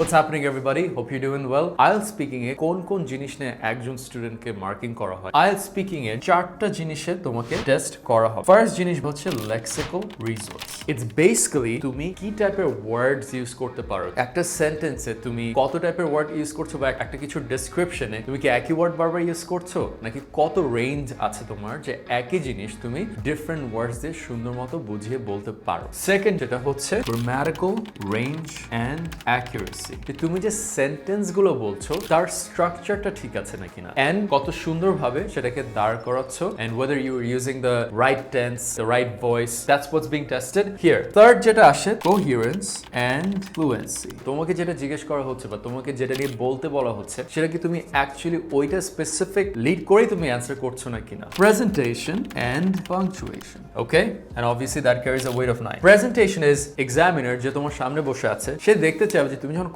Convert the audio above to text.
What's happening everybody? Hope you're doing well. IELTS speaking এ কোন জিনিস নিয়ে একজন স্টুডেন্টকে মার্কিং করা হয়? IELTS speaking এ চারটা জিনিসে তোমাকে টেস্ট করা হবে। ফার্স্ট জিনিস হচ্ছে লেক্সিক্যাল রিসোর্স। ইটস বেসিক্যালি তুমি কি টাইপের ওয়ার্ডস ইউজ করতে পারো। একটা সেন্টেন্সে তুমি কত টাইপের ওয়ার্ড ইউজ করছো বা একটা কিছু ডেসক্রিপশনে তুমি কি একই ওয়ার্ড বারবার ইউজ করছো নাকি কত রেঞ্জ আছে তোমার যে একই জিনিস তুমি ডিফারেন্ট ওয়ার্ডস দিয়ে সুন্দর মতো বুঝিয়ে বলতে পারো। সেকেন্ড যেটা হচ্ছে গ্রামাটিক্যাল রেঞ্জ অ্যান্ড অ্যাকুরেসি। তুমি যে সেন্টেন্স গুলো বলছো তার স্ট্রাকচারটা ঠিক আছে নাকি না, এন্ড কত সুন্দরভাবে সেটাকে দাঁড় করাচ্ছ, and whether you are using the right tense, the right voice, that's what's being tested here. Third যেটা আসে coherence and fluency। তোমাকে যেটা জিজ্ঞেস করা হচ্ছে বা তোমাকে যেটা নিয়ে বলতে বলা হচ্ছে সেটা কি তুমি অ্যাকচুয়ালি ওইটা স্পেসিফিক লিড করেই তুমি অ্যান্সার করছো নাকি না। Presentation and punctuation, okay, and obviously that carries a weight of 9. Presentation is examiner যে তোমার সামনে বসে আছে সে দেখতে চায় যে তুমি যখন